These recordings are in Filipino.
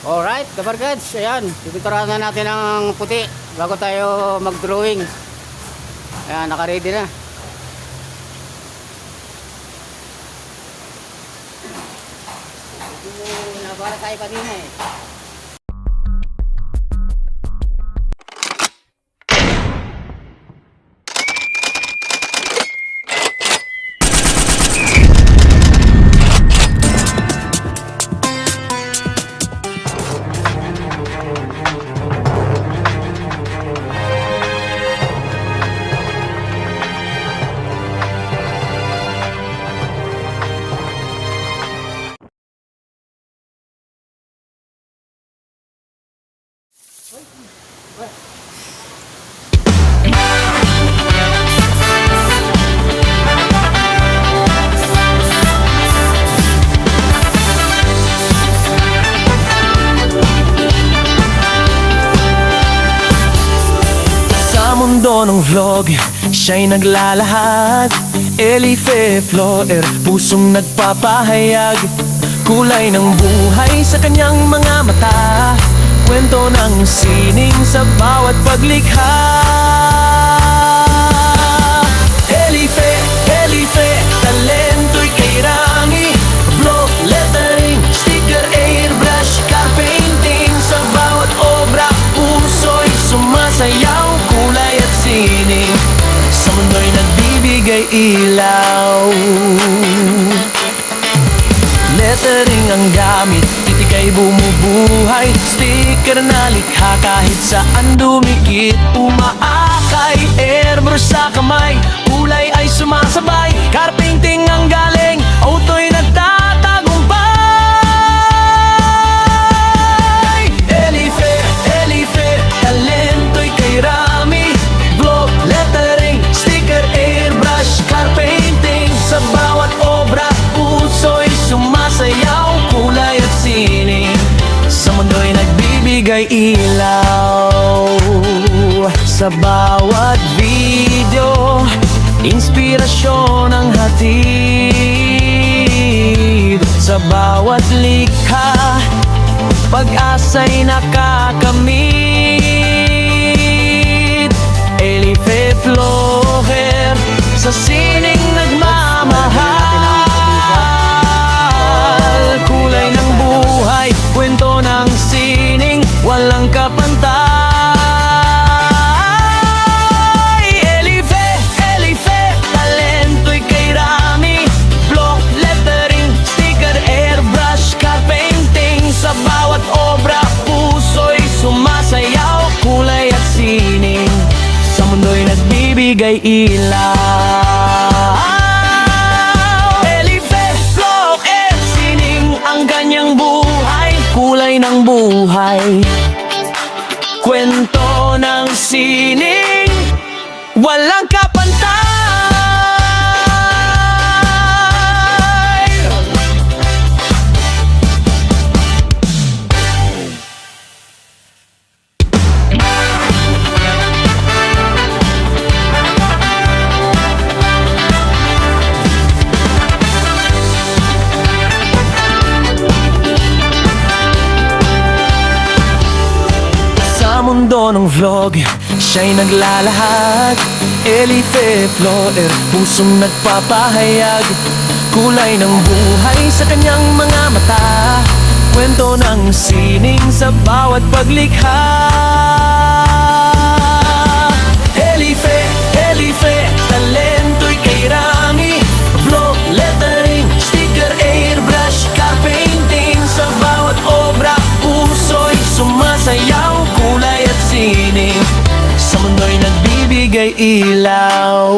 Alright, kabargads, ayan, pipinturahan na natin ang puti bago tayo mag-drawing. Ayan, naka-ready na. Nabara tayo kanina eh. Sa mundo ng vlog, siya'y naglalahad. Elife Floer, pusong nagpapahayag. Kulay ng buhay sa kanyang mga mata. Kwento ng sining sa bawat paglikha. Elife, Elife, talento'y kay Rami. Block, lettering, sticker, airbrush, car painting. Sa bawat obra, puso'y sumasayaw. Kulay at sining, sa mundo'y nagbibigay ilaw. Lettering ang gamit, titik ay bumubuhay. Sticker na likha kahit saan dumikit. Umaakay, airbrush sa kamay. Kulay ay sumasabay, car painting ang galing. Auto'y nagtatagumpay. Elife, Elife, talento'y kay Rami. Block, lettering, sticker, airbrush, car painting. Sa bawat obra, puso'y sumasayaw. Kulay at sining, sa mundo'y nagbibigay ilaw. Sa bawat video, inspirasyon ang hatid. Sa bawat likha, pag-asa'y nakakamit. Elife Floer, sa sining nagmamahal. Kulay ng buhay, kwento ng sining, walang kapantay. Elife, Elife, talento'y kay Rami. Block, lettering, sticker, airbrush, car painting. Sa bawat obra, puso'y sumasayaw. Kulay at sining, sa mundo'y nagbibigay ilaw. Elife Floer, sining ang kanyang buhay. Kulay ng buhay, kwento ng sining, walang kapantay. Sa mundo ng vlog, siya'y naglalahad. Elife Floer, pusong nagpapahayag. Kulay ng buhay sa kanyang mga mata. Kwento ng sining sa bawat paglikha. Elife, Elife, talento'y kay Rami. Block, lettering, sticker, airbrush, car painting. Sa bawat obra, puso'y sumasayaw. Kulay at sining, sa mundo'y nagbibigay ilaw.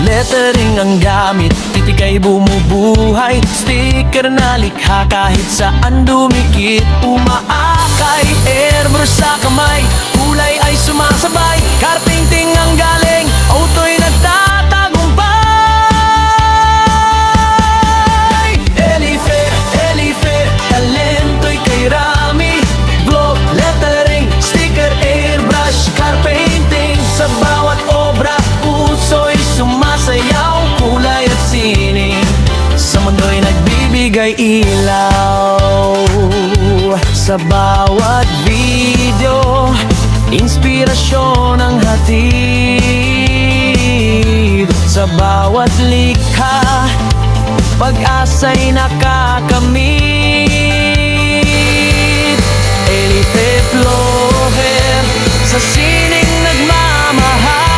Lettering ang gamit, titik ay bumubuhay. Sticker na likha kahit saan dumikit. Umaakay, airbrush sa kamay. Kulay ay sumasabay, car painting ang galing. Auto'y nagtatagumpay. Elife, Elife, talento'y kay Rami. Block, lettering, sticker, airbrush, car painting. Sa bawat obra, puso'y sumasayaw. Kulay at sining, sa mundo'y nagbibigay ilaw. ilaw. Sa bawat video, inspirasyon ang hatid. Sa bawat likha, pag-asa'y nakakamit. Elife Floher, sa sining nagmamahal.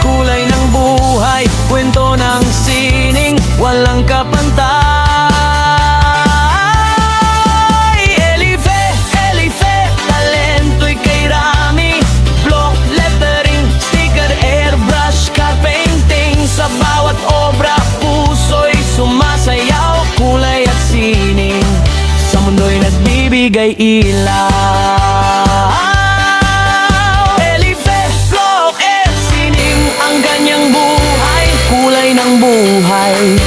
Kulay ng buhay, kwento ng sining, walang kapantay. Elife, Elife, talento'y kay Rami. Block, lettering, sticker, airbrush, car painting. Sa bawat obra, puso'y sumasayaw. Kulay at sining, sa mundo'y nagbibigay ilaw. Elife, Flock, at sining, ang ganyang buhay. Kulay ng buhay,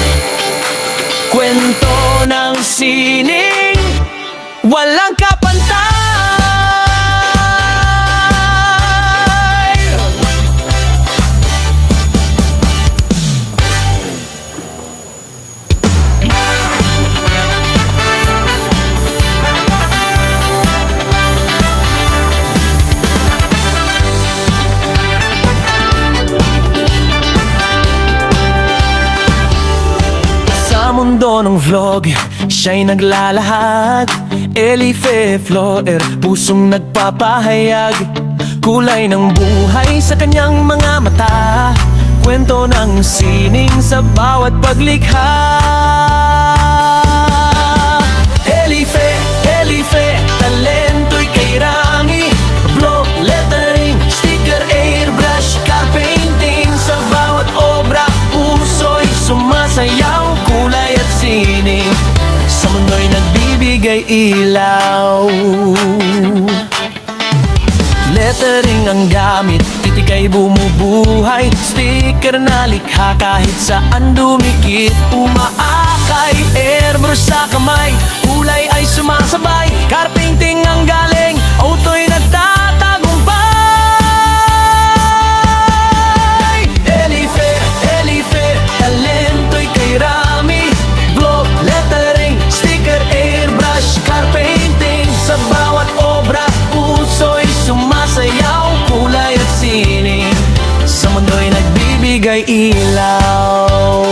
kwento ng sining, walang kapantay. Sa mundo ng vlog, siya'y naglalahad. Elife Floher, pusong nagpapahayag. Kulay ng buhay sa kanyang mga mata. Kwento ng sining sa bawat paglikha. Elife, Elife, talento'y kay Rami. Block, lettering, sticker, airbrush, car painting. Sa bawat obra, puso'y sumasayaw. Kulay at sining, sa mundo'y nagbibigay ilaw. Lettering ang gamit, titik ay bumubuhay. Sticker na likha kahit saan dumikit. Umaakay, airbrush sa kamay. Kulay ay sumasabay, car painting ang galing. Auto'y nagtatagumpay. Elife, Elife, talento'y kay Rami. Block, lettering, sticker, airbrush, car painting. Sa bawat obra, puso'y sumasayaw. Kulay at sining, sa mundo'y nagbibigay ilaw.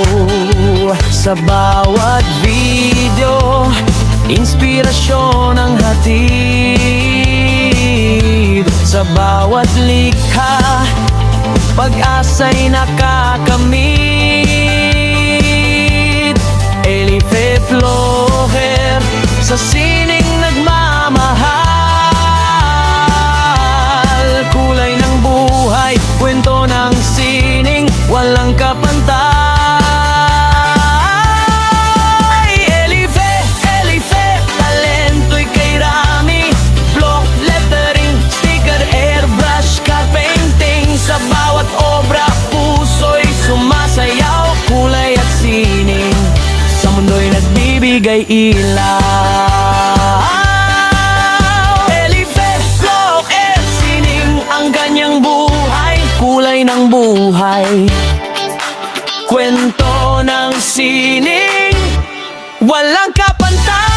Sa bawat video, inspirasyon ang hatid. Sa bawat likha, pag-asa'y nakakamit. Elife Floher, sa sining nagmamahal. Kulay ng buhay, kwento ng sining, walang kapantay. Elife, Elife, talento'y kay Rami. Block, lettering, sticker, airbrush, car painting. Sa bawat obra, puso'y sumasayaw. Kulay at sining, sa mundo'y nagbibigay ilaw. Elife, Flock, at sining, ang ganyang buhay. Kulay ng buhay, kwento ng sining, walang kapantay.